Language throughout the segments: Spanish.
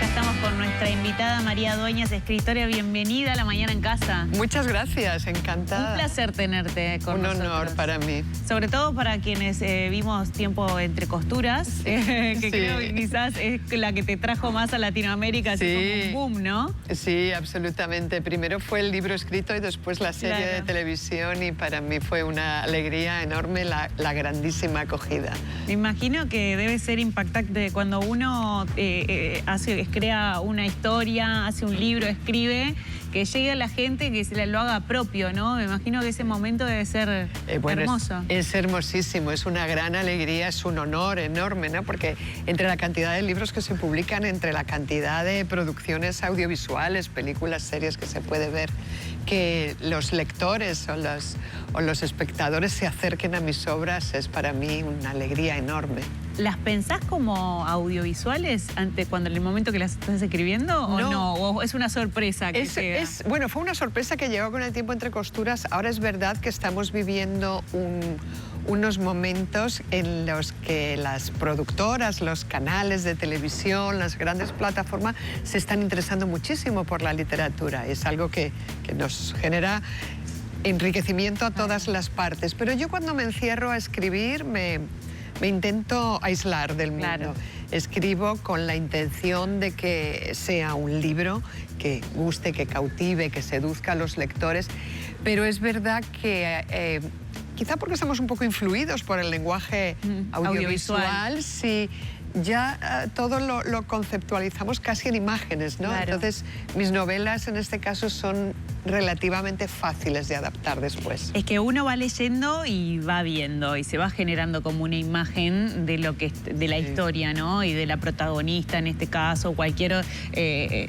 Ya estamos con nuestra invitada María Dueñas, escritora. Bienvenida a La Mañana en Casa. Muchas gracias, encantada. Un placer tenerte con nosotros. Un honor para mí. Sobre todo para quienes vimos Tiempo entre costuras, que sí, creo que quizás es la que te trajo más a Latinoamérica, así como un boom, ¿no? Sí, absolutamente. Primero fue el libro escrito y después la serie de televisión, y para mí fue una alegría enorme la grandísima acogida. Me imagino que debe ser impactante cuando uno crea una historia, hace un libro, escribe, que llegue a la gente, que se lo haga propio, ¿no? Me imagino que ese momento debe ser hermoso. Es hermosísimo, es una gran alegría, es un honor enorme, ¿no? Porque entre la cantidad de libros que se publican, entre la cantidad de producciones audiovisuales, películas, series que se puede ver, que los lectores o los espectadores se acerquen a mis obras, es para mí una alegría enorme. ¿Las pensás como audiovisuales en el momento que las estás escribiendo o no? ¿O es una sorpresa que llega? Bueno, fue una sorpresa que llegó con el Tiempo entre costuras. Ahora es verdad que estamos viviendo unos momentos en los que las productoras, los canales de televisión, las grandes plataformas se están interesando muchísimo por la literatura. Es algo que nos genera enriquecimiento a todas las partes. Pero yo cuando me encierro a escribir me intento aislar del mundo. Claro. Escribo con la intención de que sea un libro que guste, que cautive, que seduzca a los lectores, pero es verdad que quizá porque estamos un poco influidos por el lenguaje audiovisual, sí, ya todo lo conceptualizamos casi en imágenes, ¿no? Claro. Entonces, mis novelas en este caso son relativamente fáciles de adaptar después. Es que uno va leyendo y va viendo y se va generando como una imagen de la historia, ¿no? Y de la protagonista en este caso, cualquier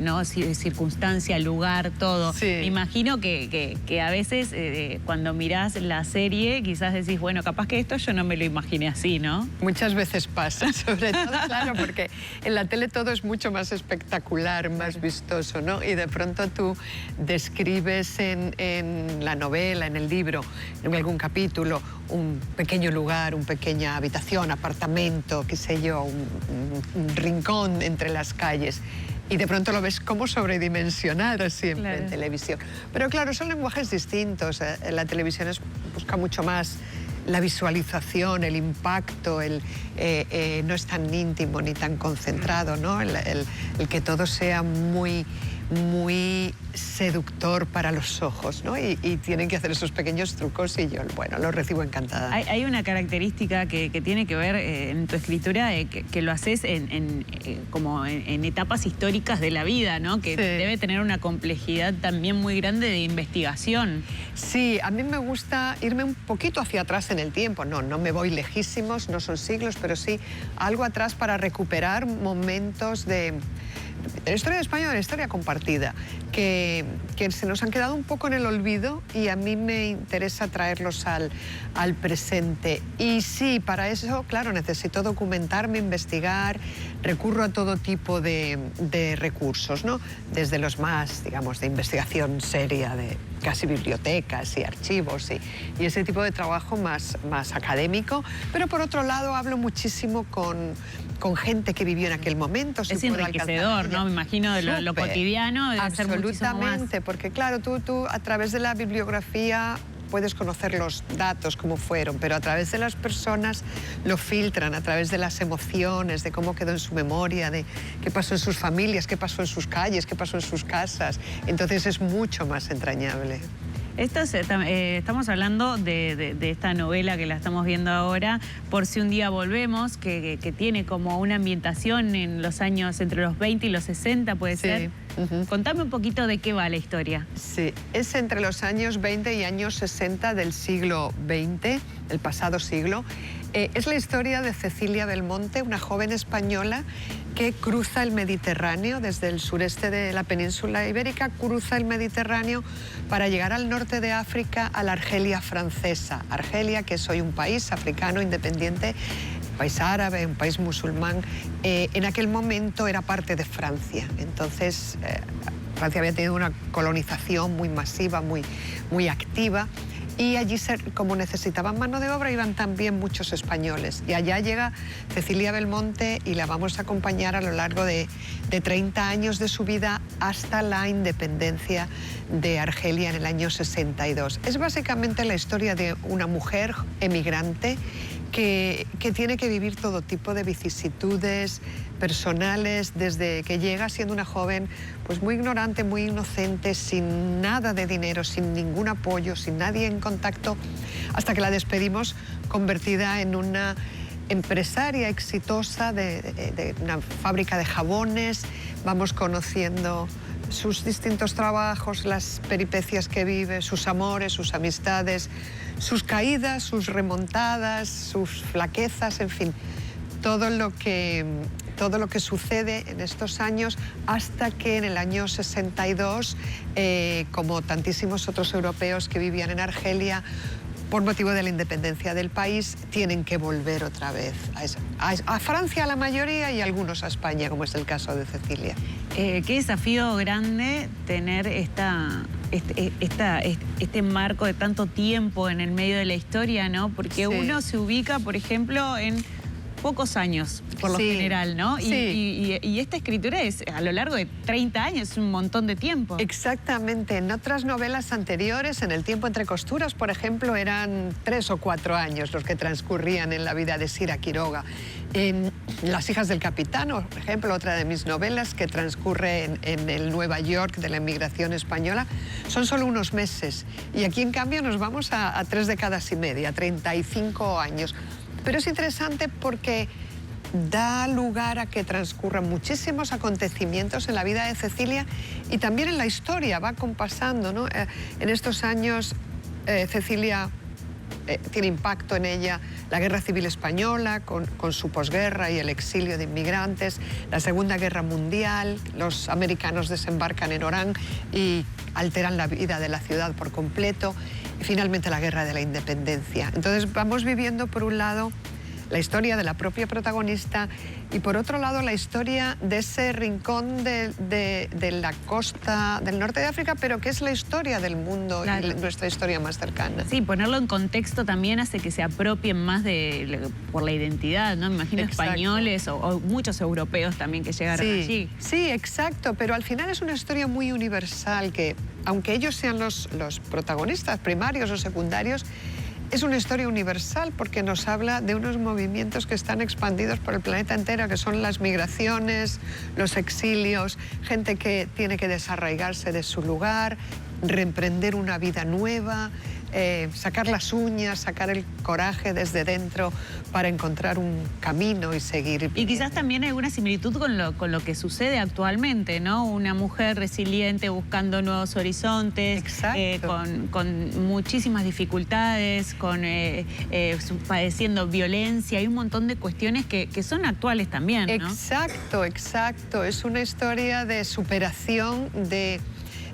¿no? circunstancia, lugar, todo. Sí. Me imagino que a veces cuando mirás la serie quizás decís, bueno, capaz que esto yo no me lo imaginé así, ¿no? Muchas veces pasa, sobre todo, claro, porque en la tele todo es mucho más espectacular, más vistoso, ¿no? Y de pronto tú describes en la novela, en el libro, en algún capítulo, un pequeño lugar, una pequeña habitación, apartamento, qué sé yo, un rincón entre las calles. Y de pronto lo ves como sobredimensionado siempre en televisión. Pero claro, son lenguajes distintos. La televisión busca mucho más la visualización, el impacto, no es tan íntimo ni tan concentrado, ¿no? El que todo sea muy seductor para los ojos, ¿no? Y tienen que hacer esos pequeños trucos y yo, bueno, los recibo encantada. Hay una característica que tiene que ver en tu escritura, que lo haces como en etapas históricas de la vida, ¿no? Que debe tener una complejidad también muy grande de investigación. Sí, a mí me gusta irme un poquito hacia atrás en el tiempo. No me voy lejísimos, no son siglos, pero sí algo atrás para recuperar momentos de la historia de España, de la historia compartida, que se nos han quedado un poco en el olvido, y a mí me interesa traerlos al presente. Y sí, para eso, claro, necesito documentarme, investigar, recurro a todo tipo de recursos, ¿no? Desde los más, digamos, de investigación seria, de casi bibliotecas y archivos y ese tipo de trabajo más académico, pero por otro lado hablo muchísimo con gente que vivió en aquel momento. Es enriquecedor, ¿no? Me imagino de lo cotidiano. Absolutamente, porque claro, tú a través de la bibliografía puedes conocer los datos, cómo fueron, pero a través de las personas lo filtran, a través de las emociones, de cómo quedó en su memoria, de qué pasó en sus familias, qué pasó en sus calles, qué pasó en sus casas. Entonces es mucho más entrañable. Estamos hablando de esta novela que la estamos viendo ahora, Por si un día volvemos, que tiene como una ambientación en los años entre los 20 y los 60, ¿puede ser? Contame un poquito de qué va la historia. Sí, es entre los años 20 y años 60 del siglo XX, el pasado siglo. Es la historia de Cecilia Belmonte, una joven española que cruza el Mediterráneo desde el sureste de la península ibérica, cruza el Mediterráneo para llegar al norte de África, a la Argelia francesa. Argelia, que es hoy un país africano independiente, un país árabe, un país musulmán. En aquel momento era parte de Francia. Entonces, Francia había tenido una colonización muy masiva, muy activa. y allí, como necesitaban mano de obra, iban también muchos españoles. Y allá llega Cecilia Belmonte y la vamos a acompañar a lo largo de 30 años de su vida hasta la independencia de Argelia en el año 62. Es básicamente la historia de una mujer emigrante que tiene que vivir todo tipo de vicisitudes personales desde que llega siendo una joven pues muy ignorante, muy inocente, sin nada de dinero, sin ningún apoyo, sin nadie en contacto, hasta que la despedimos convertida en una empresaria exitosa de una fábrica de jabones. Vamos conociendo sus distintos trabajos, las peripecias que vive, sus amores, sus amistades, sus caídas, sus remontadas, sus flaquezas, en fin, todo lo que sucede en estos años, hasta que en el año 62, como tantísimos otros europeos que vivían en Argelia, por motivo de la independencia del país, tienen que volver otra vez a Francia, la mayoría, y algunos a España, como es el caso de Cecilia. Qué desafío grande tener este marco de tanto tiempo en el medio de la historia, ¿no? Porque sí, uno se ubica, por ejemplo, en pocos años, por lo general, ¿no? Sí. Y esta escritura es a lo largo de 30 años, es un montón de tiempo. Exactamente. En otras novelas anteriores, en El tiempo entre costuras, por ejemplo, eran 3 o 4 años los que transcurrían en la vida de Sira Quiroga. En Las hijas del capitán, por ejemplo, otra de mis novelas que transcurre en el Nueva York de la inmigración española, son solo unos meses. Y aquí, en cambio, nos vamos a 3 décadas y media, 35 años. Pero es interesante porque da lugar a que transcurran muchísimos acontecimientos en la vida de Cecilia y también en la historia, va compasando, ¿no? En estos años Cecilia tiene impacto en ella la Guerra Civil Española con su posguerra y el exilio de inmigrantes, la Segunda Guerra Mundial, los americanos desembarcan en Orán y alteran la vida de la ciudad por completo, y finalmente la Guerra de la Independencia. Entonces vamos viviendo, por un lado, la historia de la propia protagonista y, por otro lado, la historia de ese rincón de la costa del norte de África, pero que es la historia del mundo, claro, y nuestra historia más cercana. Sí, ponerlo en contexto también hace que se apropien más por la identidad, ¿no? Me imagino. Exacto. Españoles o muchos europeos también que llegaron allí. Sí, exacto, pero al final es una historia muy universal que, aunque ellos sean los protagonistas primarios o secundarios, es una historia universal porque nos habla de unos movimientos que están expandidos por el planeta entero, que son las migraciones, los exilios, gente que tiene que desarraigarse de su lugar, reemprender una vida nueva, sacar las uñas, sacar el coraje desde dentro para encontrar un camino y seguir viviendo. Y quizás también hay una similitud con lo que sucede actualmente, ¿no? Una mujer resiliente buscando nuevos horizontes, con muchísimas dificultades, padeciendo violencia. Hay un montón de cuestiones que son actuales también, ¿no? Exacto, exacto. Es una historia de superación de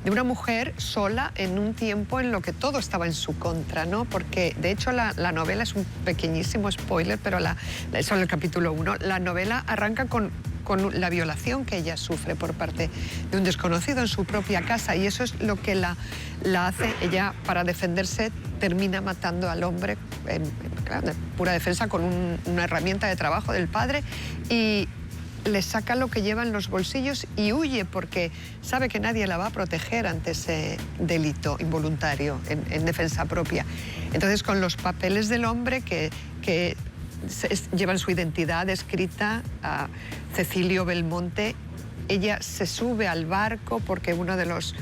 una mujer sola en un tiempo en lo que todo estaba en su contra, ¿no? Porque, de hecho, la novela es un pequeñísimo spoiler, pero solo el capítulo 1. La novela arranca con la violación que ella sufre por parte de un desconocido en su propia casa, y eso es lo que la hace. Ella, para defenderse, termina matando al hombre en pura defensa con una herramienta de trabajo del padre, y le saca lo que lleva en los bolsillos y huye porque sabe que nadie la va a proteger ante ese delito involuntario en defensa propia. Entonces, con los papeles del hombre que llevan su identidad escrita, a Cecilio Belmonte, ella se sube al barco porque uno de los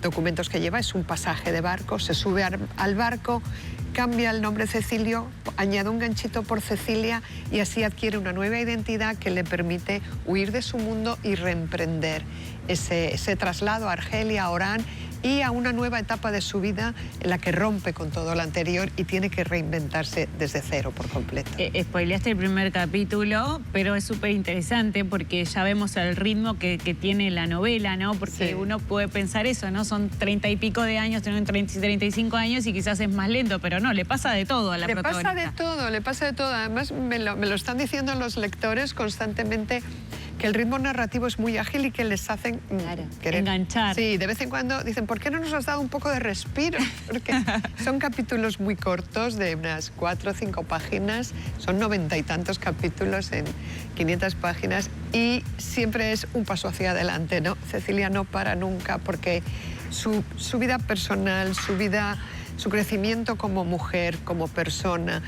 documentos que lleva es un pasaje de barco, se sube al barco, cambia el nombre Cecilio, añade un ganchito por Cecilia y así adquiere una nueva identidad que le permite huir de su mundo y reemprender ese traslado a Argelia, a Orán, y a una nueva etapa de su vida en la que rompe con todo lo anterior y tiene que reinventarse desde cero por completo. Spoileaste el primer capítulo, pero es súper interesante porque ya vemos el ritmo que tiene la novela, ¿no? Porque uno puede pensar eso, ¿no? Son 30 y pico de años, tienen 35 años y quizás es más lento, pero no, le pasa de todo a la protagonista. Le pasa de todo. Además, me lo están diciendo los lectores constantemente, que el ritmo narrativo es muy ágil y que les hacen querer enganchar. Sí, de vez en cuando dicen, ¿por qué no nos has dado un poco de respiro? Porque son capítulos muy cortos, de unas 4 o 5 páginas, son 90 y tantos capítulos en 500 páginas y siempre es un paso hacia adelante, ¿no? Cecilia no para nunca porque su vida personal, su crecimiento como mujer, como persona,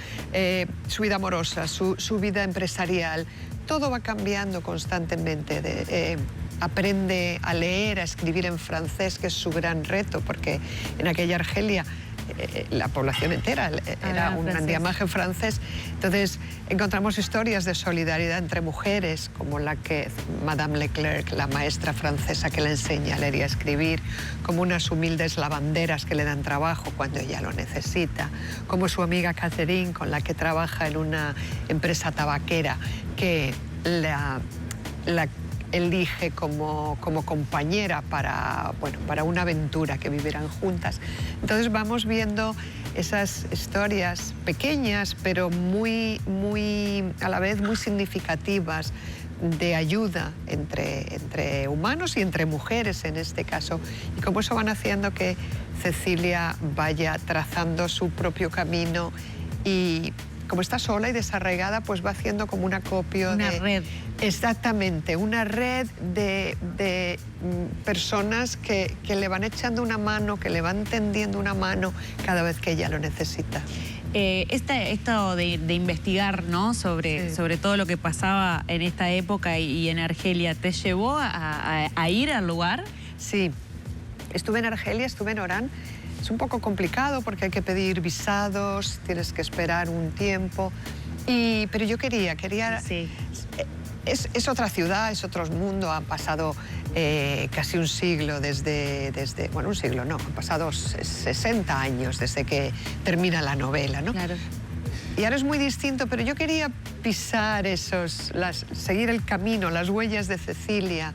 su vida amorosa, su vida empresarial, todo va cambiando constantemente. Aprende a leer, a escribir en francés, que es su gran reto, porque en aquella Argelia la población entera era un andiamaje francés. Entonces encontramos historias de solidaridad entre mujeres, como la que Madame Leclerc, la maestra francesa que le enseña a leer y a escribir, como unas humildes lavanderas que le dan trabajo cuando ella lo necesita, como su amiga Catherine, con la que trabaja en una empresa tabaquera, que la elige como compañera para una aventura que vivieran juntas. Entonces vamos viendo esas historias pequeñas, pero a la vez muy significativas, de ayuda entre humanos y entre mujeres en este caso. Y cómo eso van haciendo que Cecilia vaya trazando su propio camino y, como está sola y desarraigada, pues va haciendo como un acopio una red. Exactamente, una red de personas que le van echando una mano, que le van tendiendo una mano cada vez que ella lo necesita. Esto de investigar, ¿no?, sobre todo lo que pasaba en esta época y en Argelia, ¿te llevó a ir al lugar? Sí, estuve en Argelia, estuve en Orán. Es un poco complicado porque hay que pedir visados, tienes que esperar un tiempo, pero yo quería... Sí. Es otra ciudad, es otro mundo, han pasado casi un siglo bueno, un siglo no, han pasado 60 años desde que termina la novela, ¿no? Claro. Y ahora es muy distinto, pero yo quería pisar seguir el camino, las huellas de Cecilia.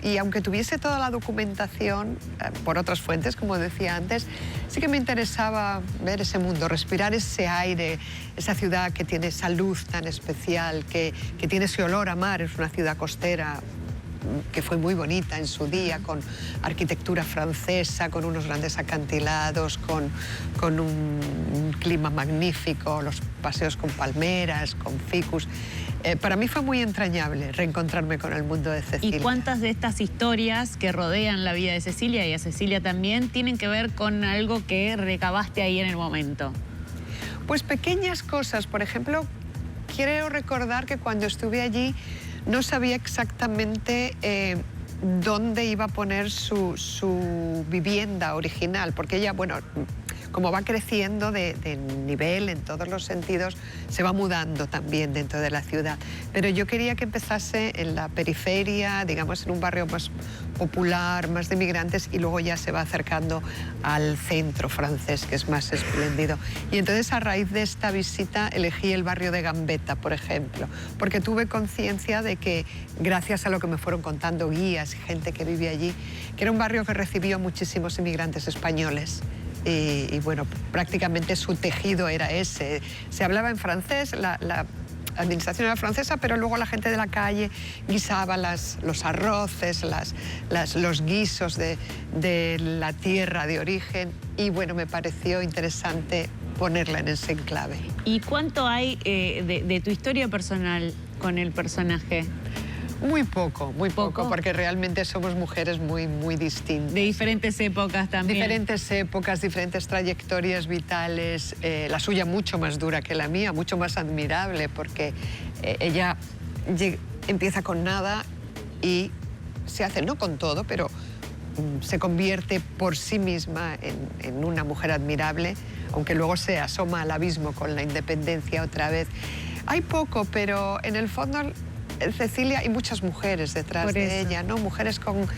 Y aunque tuviese toda la documentación por otras fuentes, como decía antes, sí que me interesaba ver ese mundo, respirar ese aire, esa ciudad que tiene esa luz tan especial, que tiene ese olor a mar. Es una ciudad costera que fue muy bonita en su día, con arquitectura francesa, con unos grandes acantilados, con un clima magnífico, los paseos con palmeras, con ficus. Para mí fue muy entrañable reencontrarme con el mundo de Cecilia. ¿Y cuántas de estas historias que rodean la vida de Cecilia y a Cecilia también tienen que ver con algo que recabaste ahí en el momento? Pues pequeñas cosas. Por ejemplo, quiero recordar que cuando estuve allí no sabía exactamente dónde iba a poner su vivienda original, porque ella, bueno, como va creciendo de nivel en todos los sentidos, se va mudando también dentro de la ciudad. Pero yo quería que empezase en la periferia, digamos, en un barrio más popular, más de migrantes, y luego ya se va acercando al centro francés, que es más espléndido. Y entonces, a raíz de esta visita, elegí el barrio de Gambetta, por ejemplo, porque tuve conciencia de que, gracias a lo que me fueron contando guías y gente que vive allí, que era un barrio que recibió a muchísimos inmigrantes españoles. Y bueno, prácticamente su tejido era ese. Se hablaba en francés, la administración era francesa, pero luego la gente de la calle guisaba los arroces, los guisos de la tierra de origen, y bueno, me pareció interesante ponerla en ese enclave. ¿Y cuánto hay de tu historia personal con el personaje? Muy poco, porque realmente somos mujeres muy distintas. De diferentes épocas también. Diferentes épocas, diferentes trayectorias vitales, la suya mucho más dura que la mía, mucho más admirable, porque ella empieza con nada y se hace, no con todo, pero se convierte por sí misma en una mujer admirable, aunque luego se asoma al abismo con la independencia otra vez. Hay poco, pero en el fondo Cecilia, hay muchas mujeres detrás de ella, ¿no? Mujeres con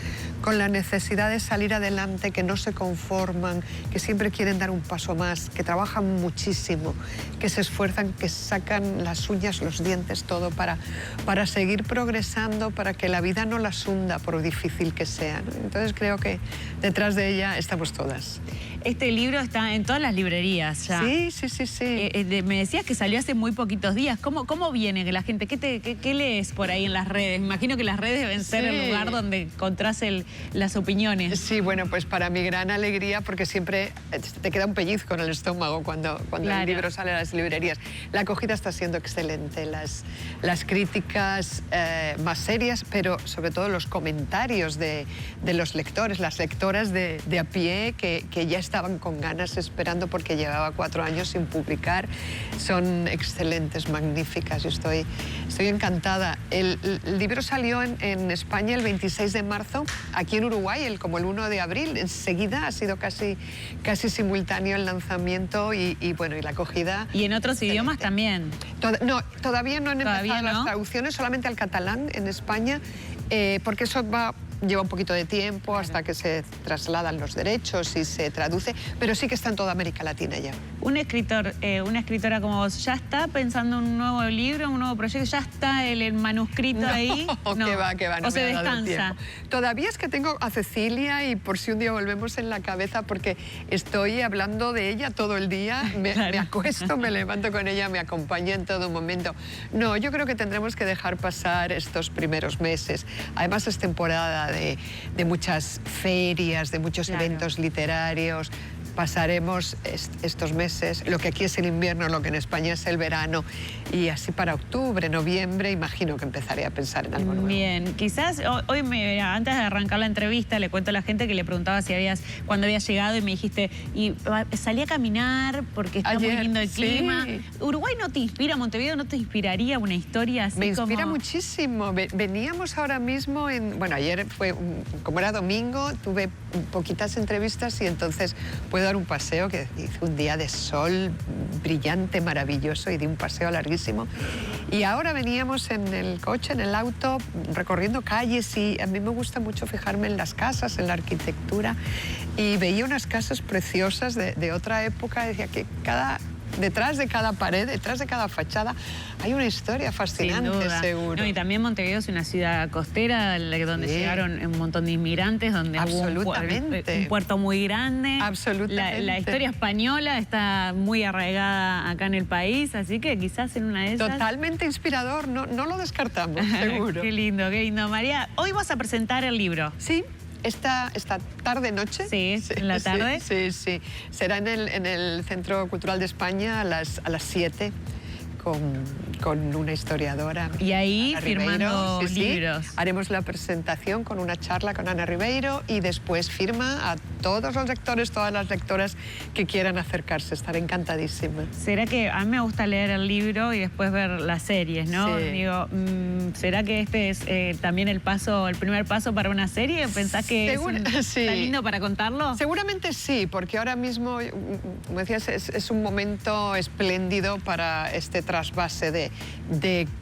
la necesidad de salir adelante, que no se conforman, que siempre quieren dar un paso más, que trabajan muchísimo, que se esfuerzan, que sacan las uñas, los dientes, todo para seguir progresando, para que la vida no las hunda por difícil que sea, ¿no? Entonces creo que detrás de ella estamos todas. Este libro está en todas las librerías ya. Sí. Me decías que salió hace muy poquitos días. ¿Cómo viene la gente? ¿Qué lees por ahí en las redes? Me imagino que las redes deben ser el lugar donde encontrás las opiniones. Sí, bueno, pues para mi gran alegría, porque siempre te queda un pellizco en el estómago cuando el libro sale a las librerías. La acogida está siendo excelente, las críticas más serias, pero sobre todo los comentarios de los lectores, las lectoras de a pie que ya estaban con ganas esperando porque llevaba 4 años sin publicar. Son excelentes, magníficas. Yo estoy encantada. El libro salió en España el 26 de marzo, aquí en Uruguay como el 1 de abril. Enseguida ha sido casi simultáneo el lanzamiento y bueno, y la acogida. ¿Y en otros idiomas también? No, todavía no han empezado las traducciones, solamente al catalán en España, porque eso lleva un poquito de tiempo hasta que se trasladan los derechos y se traduce, pero sí que está en toda América Latina ya. Un escritor, una escritora como vos, ¿ya está pensando en un nuevo libro, un nuevo proyecto? ¿Ya está el manuscrito ahí? No, que va, no ¿O se me ha dado descansa? tiempo. Todavía es que tengo a Cecilia y por si un día volvemos en la cabeza, porque estoy hablando de ella todo el día, me acuesto, me levanto con ella, me acompaña en todo momento. No, yo creo que tendremos que dejar pasar estos primeros meses. Además es temporada de muchas ferias, de muchos eventos literarios. Pasaremos estos meses, lo que aquí es el invierno, lo que en España es el verano, y así para octubre, noviembre, imagino que empezaré a pensar en algo nuevo. Bien, quizás hoy, antes de arrancar la entrevista, le cuento a la gente que le preguntaba cuándo habías llegado y me dijiste, y salí a caminar porque está muy lindo el clima. ¿Uruguay no te inspira, Montevideo no te inspiraría una historia así? Me inspira muchísimo. Veníamos ahora mismo bueno, ayer como era domingo, tuve poquitas entrevistas y entonces puedo dar un paseo, que hice un día de sol brillante, maravilloso, y di un paseo larguísimo. Y ahora veníamos en el coche, en el auto, recorriendo calles, y a mí me gusta mucho fijarme en las casas, en la arquitectura, y veía unas casas preciosas de otra época. Decía que detrás de cada pared, detrás de cada fachada, hay una historia fascinante, seguro. No, y también Montevideo es una ciudad costera donde llegaron un montón de inmigrantes, donde hubo un puerto muy grande. Absolutamente. La historia española está muy arraigada acá en el país, así que quizás en una de esas... Totalmente inspirador, no lo descartamos, seguro. Qué lindo, qué lindo. María, hoy vas a presentar el libro. Sí. Esta tarde-noche. Sí, en la tarde. Sí. Será en el Centro Cultural de España a las 7 con una historiadora. Y ahí firmando libros. Haremos la presentación con una charla con Ana Ribeiro y después firma a todos los lectores, todas las lectoras que quieran acercarse. Estaré encantadísima. ¿Será que a mí me gusta leer el libro y después ver las series, no? Sí. Digo, ¿será que este es también el primer paso para una serie? ¿Pensás que está lindo para contarlo? Seguramente sí, porque ahora mismo, como decías, es un momento espléndido para este trasvase de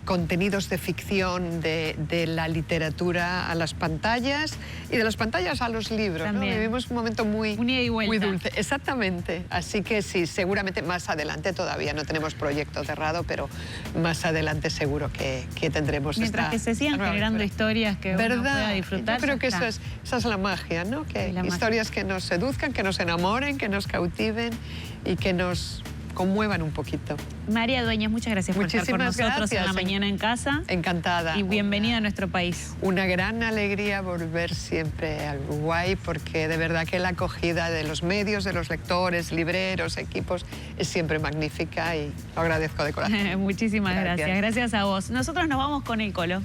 contenidos de ficción, de la literatura a las pantallas y de las pantallas a los libros, ¿no? Vivimos un momento muy dulce. Exactamente. Así que sí, seguramente más adelante, todavía no tenemos proyecto cerrado, pero más adelante seguro que tendremos Mientras que se sigan generando historias que uno pueda disfrutar. Yo creo que esa es la magia, ¿no? Que historias que nos seduzcan, que nos enamoren, que nos cautiven y que nos conmuevan un poquito. María Dueñas, muchas gracias por estar con nosotros en La Mañana en Casa. Encantada. Y bienvenida a nuestro país. Una gran alegría volver siempre al Uruguay, porque de verdad que la acogida de los medios, de los lectores, libreros, equipos, es siempre magnífica y lo agradezco de corazón. Muchísimas gracias. Gracias a vos. Nosotros nos vamos con El Colo.